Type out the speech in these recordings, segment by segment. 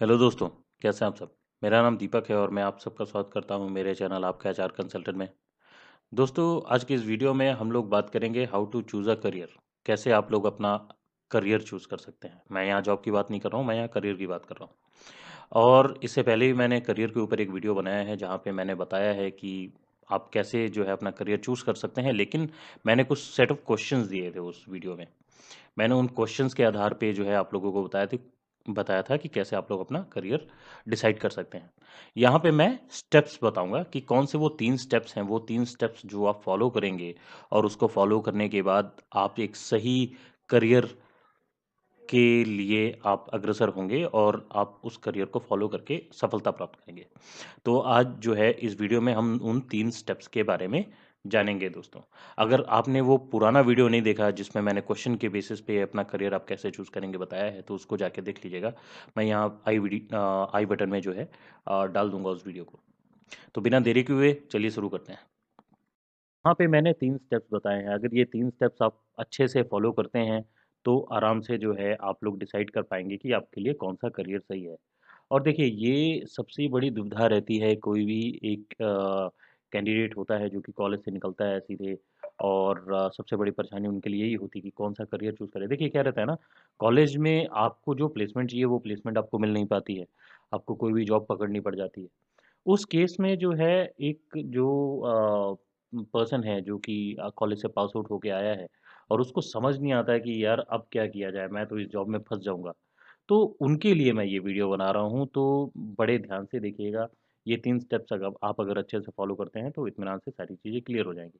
Hello दोस्तों, कैसे हैं आप सब? मेरा नाम दीपक है और मैं आप सबका स्वागत करता हूं मेरे चैनल आपका एचआर कंसल्टेंट में। दोस्तों, आज की इस वीडियो में हम लोग बात करेंगे how to choose a career. कैसे आप लोग अपना करियर चूज़ कर सकते हैं। मैं यहाँ जॉब की बात नहीं कर रहा हूँ, मैं यहाँ करियर की बात कर रहा हूँ। और इससे पहले भी मैंने करियर के ऊपर एक वीडियो बनाया है जहाँ पे मैंने बताया है कि आप कैसे जो है अपना करियर चूज़ कर सकते हैं, लेकिन मैंने कुछ सेट ऑफ क्वेश्चंस दिए थे उस वीडियो में। मैंने उन क्वेश्चंस के आधार पे जो है आप लोगों को बताया था कि कैसे आप लोग अपना करियर डिसाइड कर सकते हैं। यहाँ पे मैं स्टेप्स बताऊंगा कि कौन से वो 3 स्टेप्स हैं, वो 3 स्टेप्स जो आप फॉलो करेंगे और उसको फॉलो करने के बाद आप एक सही करियर के लिए आप अग्रसर होंगे और आप उस करियर को फॉलो करके सफलता प्राप्त करेंगे। तो आज जो है इस वीडियो में हम उन 3 स्टेप्स के बारे में जानेंगे दोस्तों। अगर आपने वो पुराना वीडियो नहीं देखा जिसमें मैंने क्वेश्चन के बेसिस पे अपना करियर आप कैसे चूज़ करेंगे बताया है, तो उसको जाके देख लीजिएगा। मैं यहाँ आई बटन में जो है डाल दूंगा उस वीडियो को। तो बिना देरी के हुए चलिए शुरू करते हैं। वहाँ पे मैंने 3 स्टेप्स बताए हैं। अगर ये 3 स्टेप्स आप अच्छे से फॉलो करते हैं, तो आराम से जो है आप लोग डिसाइड कर पाएँगे कि आपके लिए कौन-सा करियर सही है। और देखिए, ये सबसे बड़ी दुविधा रहती है कोई भी एक कैंडिडेट होता है जो कि कॉलेज से निकलता है सीधे, और सबसे बड़ी परेशानी उनके लिए यही होती है कि कौन-सा करियर चूज़ करें। देखिए, क्या रहता है ना, कॉलेज में आपको जो प्लेसमेंट चाहिए वो प्लेसमेंट आपको मिल नहीं पाती है। आपको कोई भी जॉब पकड़नी पड़ जाती है। उस केस में जो है एक जो पर्सन है जो कि कॉलेज से पास आउट होके आया है और उसको समझ नहीं आता है कि यार अब क्या किया जाए, मैं तो इस जॉब में फंस जाऊंगा। तो उनके लिए मैं ये वीडियो बना रहा हूँ, तो बड़े ध्यान से देखिएगा। ये 3 स्टेप्स अगर आप अगर अच्छे से फॉलो करते हैं तो इत्मीनान से सारी चीज़ें क्लियर हो जाएंगी।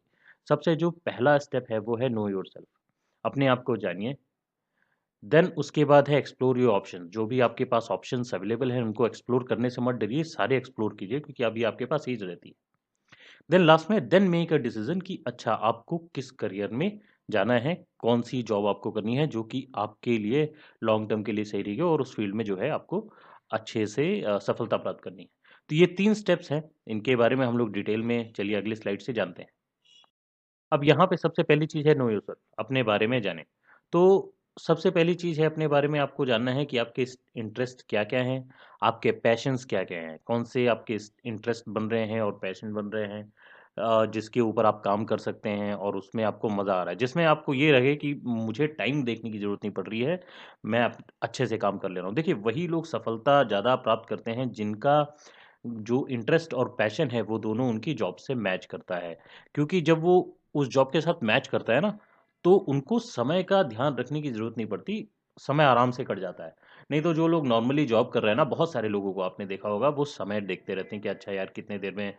सबसे जो पहला स्टेप है वो है नो योरसेल्फ। अपने आप को जानिए। देन उसके बाद है एक्सप्लोर योर ऑप्शन। जो भी आपके पास ऑप्शंस अवेलेबल हैं उनको एक्सप्लोर करने से मत डरिए, सारे एक्सप्लोर कीजिए क्योंकि अभी आपके पास एज रहती है। देन लास्ट में देन मेक अ डिसीजन कि अच्छा आपको किस करियर में जाना है, कौन सी जॉब आपको करनी है जो कि आपके लिए लॉन्ग टर्म के लिए सही रहेगी और उस फील्ड में जो है आपको अच्छे से सफलता प्राप्त करनी है। तो ये 3 स्टेप्स हैं, इनके बारे में हम लोग डिटेल में चलिए अगली स्लाइड से जानते हैं। अब यहाँ पे सबसे पहली चीज़ है नो योरसेल्फ, अपने बारे में जानें। तो सबसे पहली चीज़ है अपने बारे में आपको जानना है कि आपके इंटरेस्ट क्या-क्या हैं, आपके पैशंस क्या-क्या हैं, कौन से आपके इंटरेस्ट बन रहे हैं और पैशन बन रहे हैं, जिसके ऊपर आप काम कर सकते हैं और उसमें आपको मज़ा आ रहा है। जिसमें आपको ये रहे कि मुझे टाइम देखने की ज़रूरत नहीं पड़ रही है, मैं अच्छे से काम कर ले रहा हूँ। देखिए, वही लोग सफलता ज़्यादा प्राप्त करते हैं जिनका जो इंटरेस्ट और पैशन है वो दोनों उनकी जॉब से मैच करता है। क्योंकि जब वो उस जॉब के साथ मैच करता है ना, तो उनको समय का ध्यान रखने की ज़रूरत नहीं पड़ती, समय आराम से कट जाता है। नहीं तो जो लोग नॉर्मली जॉब कर रहे हैं ना, बहुत सारे लोगों को आपने देखा होगा, वो समय देखते रहते हैं कि अच्छा यार कितने देर में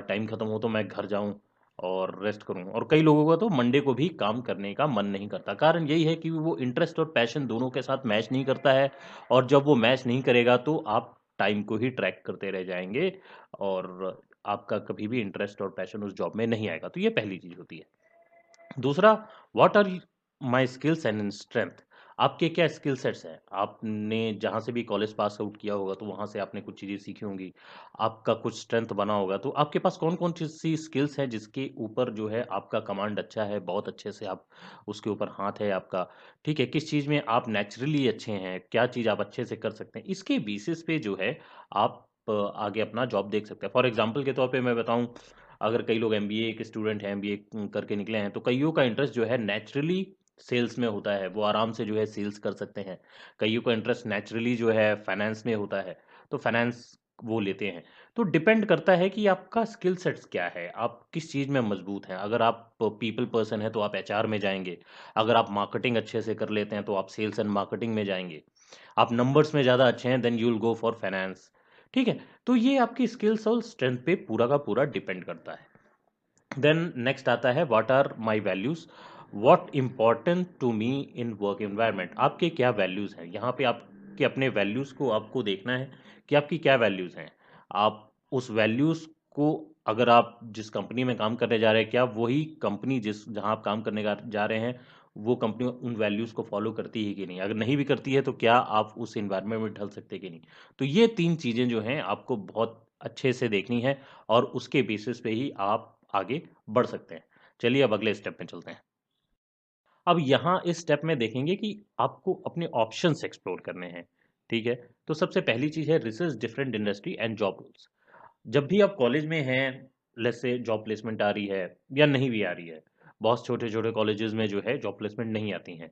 टाइम खत्म हो तो मैं घर जाऊँ और रेस्ट करूँ। और कई लोगों का तो मंडे को भी काम करने का मन नहीं करता। कारण यही है कि वो इंटरेस्ट और पैशन दोनों के साथ मैच नहीं करता है, और जब वो मैच नहीं करेगा तो आप टाइम को ही ट्रैक करते रह जाएँगे और आपका कभी भी इंटरेस्ट और पैशन उस जॉब में नहीं आएगा। तो ये पहली चीज़ होती है। दूसरा, what are my skills and strength. आपके क्या स्किल सेट्स हैं? आपने जहाँ से भी कॉलेज पास आउट किया होगा तो वहाँ से आपने कुछ चीज़ें सीखी होंगी। आपका कुछ स्ट्रेंथ बना होगा, तो आपके पास कौन-कौन सी स्किल्स हैं जिसके ऊपर जो है आपका कमांड अच्छा है, बहुत अच्छे से आप उसके ऊपर हाथ है आपका, ठीक है? किस चीज़ में आप नेचुरली अच्छे हैं, क्या चीज़ आप अच्छे से कर सकते हैं? इसके बेसिस पे जो है आप आगे अपना जॉब देख सकते हैं। फॉर एग्ज़ाम्पल के तौर पे मैं बताऊँ, अगर कई लोग एमबीए के स्टूडेंट हैं, एमबीए करके निकले हैं, तो कइयों का इंटरेस्ट जो है नेचुरली सेल्स में होता है, वो आराम से जो है सेल्स कर सकते हैं। कइयों का इंटरेस्ट नेचुरली जो है फाइनेंस में होता है, तो फाइनेंस वो लेते हैं। तो डिपेंड करता है कि आपका स्किल सेट्स क्या है, आप किस चीज़ में मजबूत हैं। अगर आप पीपल पर्सन हैं तो आप एचआर में जाएँगे, अगर आप मार्केटिंग अच्छे से कर लेते हैं तो आप सेल्स एंड मार्केटिंग में जाएँगे। आप नंबर्स में ज़्यादा अच्छे हैं then you will go for finance, ठीक है? तो ये आपकी स्किल्स और स्ट्रेंथ पे पूरा का पूरा डिपेंड करता है। देन नेक्स्ट आता है what are my values, what important to me in work environment. आपके क्या वैल्यूज हैं, यहाँ पे आपके अपने वैल्यूज को आपको देखना है कि आपकी क्या वैल्यूज हैं। आप उस वैल्यूज को, अगर आप जिस कंपनी में काम करने जा रहे हैं, क्या वही कंपनी जिस जहाँ आप काम करने जा रहे हैं वो कंपनी उन वैल्यूज को फॉलो करती है कि नहीं। अगर नहीं भी करती है तो क्या आप उस इन्वायरमेंट में ढल सकते हैं कि नहीं। तो ये 3 चीज़ें जो हैं आपको बहुत अच्छे से देखनी है और उसके बेसिस पे ही आप आगे बढ़ सकते हैं। चलिए अब अगले स्टेप में चलते हैं। अब यहाँ इस स्टेप में देखेंगे कि आपको अपने ऑप्शंस एक्सप्लोर करने हैं ठीक है। तो सबसे पहली चीज़ है research different industry and job roles. जब भी आप कॉलेज में हैं, लेट्स से जॉब प्लेसमेंट आ रही है या नहीं भी आ रही है, बहुत छोटे-छोटे कॉलेजेस में जो है जॉब प्लेसमेंट नहीं आती हैं।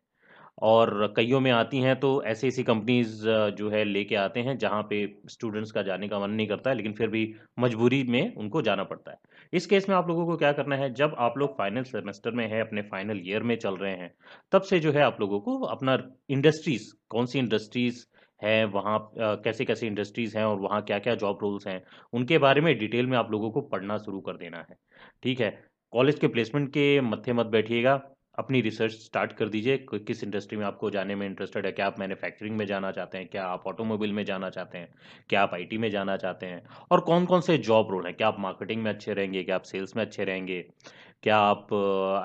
और कइयों में आती हैं तो ऐसी-ऐसी कंपनीज़ जो है लेके आते हैं जहाँ पे स्टूडेंट्स का जाने का मन नहीं करता है, लेकिन फिर भी मजबूरी में उनको जाना पड़ता है। इस केस में आप लोगों को क्या करना है, जब आप लोग फाइनल सेमेस्टर में हैं, अपने फाइनल ईयर में चल रहे हैं, तब से जो है आप लोगों को अपना इंडस्ट्रीज़, कौन-सी इंडस्ट्रीज़ हैं वहाँ, कैसे-कैसे इंडस्ट्रीज़ हैं और वहाँ क्या-क्या जॉब रोल्स हैं, उनके बारे में डिटेल में आप लोगों को पढ़ना शुरू कर देना है। ठीक है? कॉलेज के प्लेसमेंट के मत्थे मत बैठिएगा, अपनी रिसर्च स्टार्ट कर दीजिए। किस इंडस्ट्री में आपको जाने में इंटरेस्टेड है, क्या आप मैन्युफैक्चरिंग में जाना चाहते हैं, क्या आप ऑटोमोबाइल में जाना चाहते हैं, क्या आप आईटी में जाना चाहते हैं, और कौन कौन से जॉब रोल हैं, क्या आप मार्केटिंग में अच्छे रहेंगे, क्या आप सेल्स में अच्छे रहेंगे, क्या आप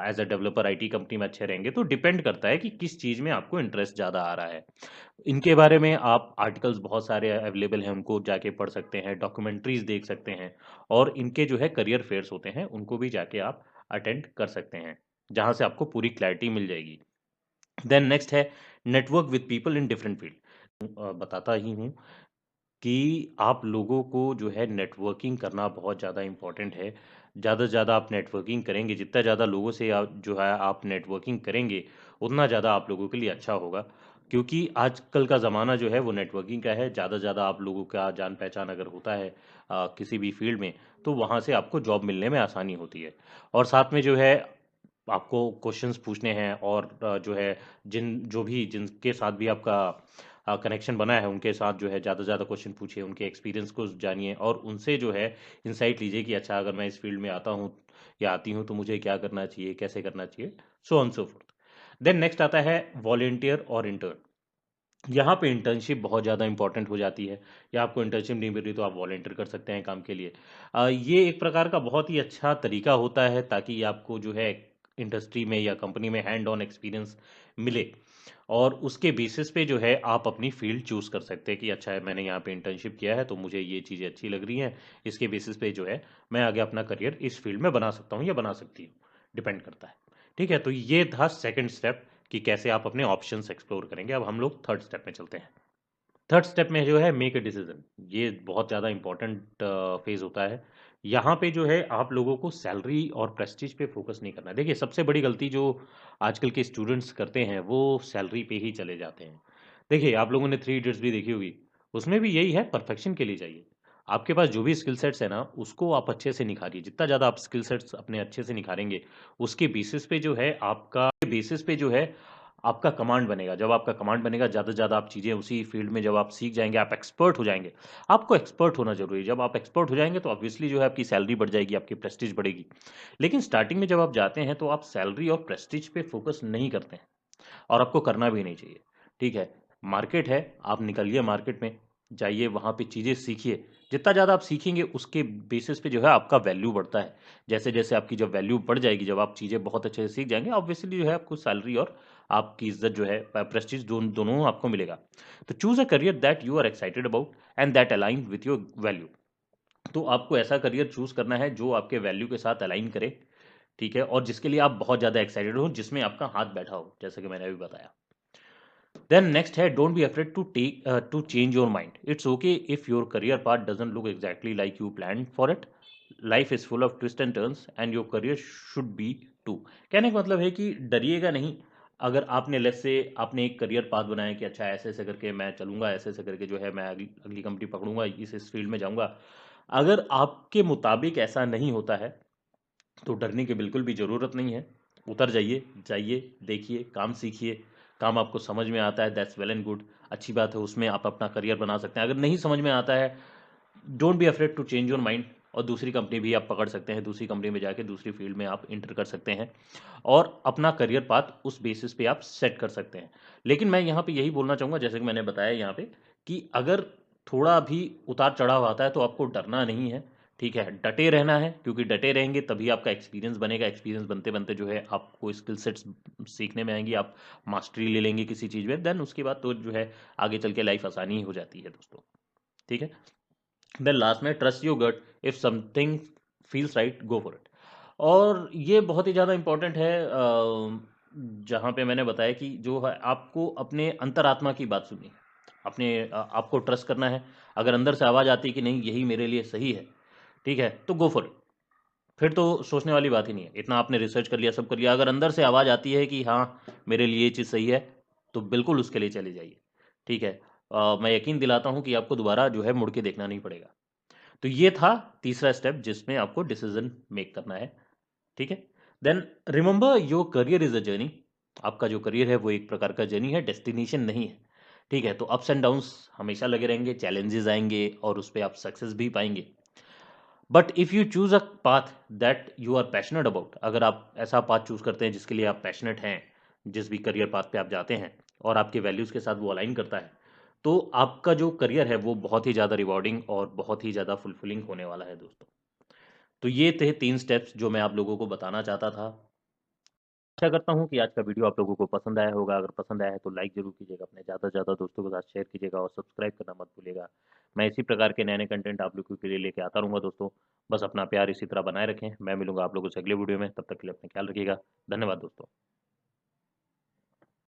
as a developer IT company में अच्छे रहेंगे। तो डिपेंड करता है कि किस चीज़ में आपको इंटरेस्ट ज़्यादा आ रहा है। इनके बारे में आप आर्टिकल्स बहुत सारे अवेलेबल हैं, उनको जाके पढ़ सकते हैं, डॉक्यूमेंट्रीज देख सकते हैं, और इनके जो है करियर फेयर्स होते हैं उनको भी जाके आप अटेंड कर सकते हैं, जहाँ से आपको पूरी क्लैरिटी मिल जाएगी। देन नेक्स्ट है network with people in different field. बताता ही हूँ कि आप लोगों को जो है नेटवर्किंग करना बहुत ज़्यादा इम्पोर्टेंट है। ज़्यादा से ज़्यादा आप नेटवर्किंग करेंगे, जितना ज़्यादा लोगों से आप जो है आप नेटवर्किंग करेंगे, उतना ज़्यादा आप लोगों के लिए अच्छा होगा। क्योंकि आजकल का ज़माना जो है वो नेटवर्किंग का है। ज़्यादा से ज़्यादा आप लोगों का जान पहचान अगर होता है किसी भी फील्ड में, तो वहाँ से आपको जॉब मिलने में आसानी होती है। और साथ में जो है आपको क्वेश्चंस पूछने हैं, और जो है जिनके साथ भी आपका कनेक्शन बना है उनके साथ जो है ज़्यादा से ज़्यादा क्वेश्चन पूछिए, उनके एक्सपीरियंस को जानिए और उनसे जो है इंसाइट लीजिए कि अच्छा, अगर मैं इस फील्ड में आता हूँ या आती हूँ तो मुझे क्या करना चाहिए, कैसे करना चाहिए, so on so forth. Then next आता है वॉलेंटियर और इंटर्न। यहाँ पे इंटर्नशिप बहुत ज़्यादा इंपॉर्टेंट हो जाती है, या आपको इंटर्नशिप नहीं मिल रही तो आप वॉलेंटियर कर सकते हैं काम के लिए। ये एक प्रकार का बहुत ही अच्छा तरीका होता है ताकि आपको जो है इंडस्ट्री में या कंपनी में हैंड ऑन एक्सपीरियंस मिले, और उसके बेसिस पे जो है आप अपनी फील्ड चूज़ कर सकते हैं कि अच्छा है, मैंने यहाँ पे इंटर्नशिप किया है तो मुझे ये चीज़ें अच्छी लग रही हैं, इसके बेसिस पे जो है मैं आगे अपना करियर इस फील्ड में बना सकता हूँ या बना सकती हूँ, डिपेंड करता है। ठीक है, तो ये था सेकंड स्टेप कि कैसे आप अपने ऑप्शंस एक्सप्लोर करेंगे। अब हम लोग थर्ड स्टेप में चलते हैं। थर्ड स्टेप में जो है मेक अ डिसीजन, ये बहुत ज़्यादा इंपॉर्टेंट फेज होता है। यहाँ पे जो है आप लोगों को सैलरी और प्रेस्टीज पे फोकस नहीं करना है। देखिए, सबसे बड़ी गलती जो आजकल के स्टूडेंट्स करते हैं वो सैलरी पे ही चले जाते हैं। देखिए, आप लोगों ने थ्री इडियट्स भी देखी होगी, उसमें भी यही है, परफेक्शन के लिए जाइए। आपके पास जो भी स्किल सेट्स है ना, उसको आप अच्छे से निखारिए। जितना ज़्यादा आप स्किल सेट्स अपने अच्छे से निखारेंगे, उसके बेसिस पे जो है आपका कमांड बनेगा। जब आपका कमांड बनेगा, ज़्यादा से ज़्यादा आप चीज़ें उसी फील्ड में जब आप सीख जाएँगे, आप एक्सपर्ट हो जाएँगे। आपको एक्सपर्ट होना ज़रूरी है। जब आप एक्सपर्ट हो जाएँगे तो ऑब्वियसली जो है आपकी सैलरी बढ़ जाएगी, आपकी प्रेस्टीज बढ़ेगी। लेकिन स्टार्टिंग में जब आप जाते हैं तो आप सैलरी और प्रेस्टीज पे फोकस नहीं करते हैं, और आपको करना भी नहीं चाहिए। ठीक है? मार्केट है, आप निकलिए मार्केट में, जाइए वहाँ पे चीज़ें सीखिए। जितना ज़्यादा आप सीखेंगे उसके बेसिस पे जो है आपका वैल्यू बढ़ता है। जैसे-जैसे आपकी जब वैल्यू बढ़ जाएगी, जब आप चीज़ें बहुत अच्छे से सीख जाएँगे, ऑब्वियसली जो है आपको सैलरी और आपकी इज़्ज़त जो है प्रेस्टीज दोनों आपको मिलेगा। तो choose a career that you are excited about and that align with your value. तो आपको ऐसा करियर चूज़ करना है जो आपके वैल्यू के साथ अलाइन करे, ठीक है? और जिसके लिए आप बहुत ज़्यादा एक्साइटेड हो, जिसमें आपका हाथ बैठा हो, जैसा कि मैंने अभी बताया। देन नेक्स्ट है don't be afraid to change your mind. It's okay if your career path doesn't look exactly like you planned for it. Life is full of twist and turns and your career should be too. कहने का मतलब है कि डरिएगा नहीं। अगर आपने let's say आपने एक करियर पाथ बनाया कि अच्छा, ऐसे ऐसे करके मैं चलूंगा, ऐसे ऐसे करके जो है मैं अगली अगली कंपनी पकड़ूंगा, इस फील्ड में जाऊंगा। अगर आपके मुताबिक ऐसा नहीं होता है तो डरने की बिल्कुल भी ज़रूरत नहीं है। उतर जाइए, जाइए, देखिए, काम सीखिए। काम आपको समझ में आता है, दैट्स वेल एंड गुड, अच्छी बात है, उसमें आप अपना करियर बना सकते हैं। अगर नहीं समझ में आता है, don't be afraid to change your mind, और दूसरी कंपनी भी आप पकड़ सकते हैं। दूसरी कंपनी में जाके दूसरी फील्ड में आप इंटर कर सकते हैं, और अपना करियर पाथ उस बेसिस पे आप सेट कर सकते हैं। लेकिन मैं यहाँ पे यही बोलना चाहूँगा, जैसे कि मैंने बताया यहाँ पे, कि अगर थोड़ा भी उतार चढ़ाव आता है तो आपको डरना नहीं है। ठीक है, डटे रहना है, क्योंकि डटे रहेंगे तभी आपका एक्सपीरियंस बनेगा। एक्सपीरियंस बनते बनते जो है आपको स्किल सेट्स सीखने में आएंगी, आप मास्टरी ले लेंगे किसी चीज़ में, देन उसके बाद तो जो है आगे चल के लाइफ आसानी ही हो जाती है दोस्तों। ठीक है। देन लास्ट में trust your gut, if something feels right go for it. और ये बहुत ही ज़्यादा इंपॉर्टेंट है, जहाँ पे मैंने बताया कि जो है आपको अपने अंतरात्मा की बात सुननी है। आपको ट्रस्ट करना है। अगर अंदर से आवाज़ आती है कि नहीं यही मेरे लिए सही है, ठीक है, तो गो फॉर इट। फिर तो सोचने वाली बात ही नहीं है। इतना आपने रिसर्च कर लिया, सब कर लिया, अगर अंदर से आवाज़ आती है कि हाँ मेरे लिए ये चीज़ सही है, तो बिल्कुल उसके लिए चले जाइए, ठीक है। मैं यकीन दिलाता हूँ कि आपको दोबारा जो है मुड़ के देखना नहीं पड़ेगा। तो ये था तीसरा स्टेप जिसमें आपको डिसीजन मेक करना है, ठीक है। Then remember your career is a journey. आपका जो करियर है वो एक प्रकार का जर्नी है, डेस्टिनेशन नहीं है, ठीक है। तो अप्स एंड डाउन्स हमेशा लगे रहेंगे, चैलेंजेस आएंगे और उस पर आप सक्सेस भी पाएंगे। But if you choose a path that you are passionate about, अगर आप ऐसा पाथ चूज़ करते हैं जिसके लिए आप पैशनेट हैं, जिस भी करियर पाथ पे आप जाते हैं और आपके वैल्यूज़ के साथ वो अलाइन करता है, तो आपका जो करियर है वो बहुत ही ज़्यादा रिवॉर्डिंग और बहुत ही ज़्यादा फुलफिलिंग होने वाला है दोस्तों। तो ये थे 3 स्टेप्स जो मैं आप लोगों को बताना चाहता था। आशा करता हूँ कि आज का वीडियो आप लोगों को पसंद आया होगा। अगर पसंद आया है तो लाइक ज़रूर कीजिएगा, अपने ज़्यादा से ज़्यादा दोस्तों के साथ शेयर कीजिएगा और सब्सक्राइब करना मत भूलिएगा। मैं इसी प्रकार के नए-नए कंटेंट आप लोगों के लिए लेके आता रहूँगा दोस्तों। बस अपना प्यार इसी तरह बनाए रखें। मैं मिलूँगा आप लोगों से अगले वीडियो में, तब तक के लिए अपना ख्याल रखिएगा। धन्यवाद दोस्तों।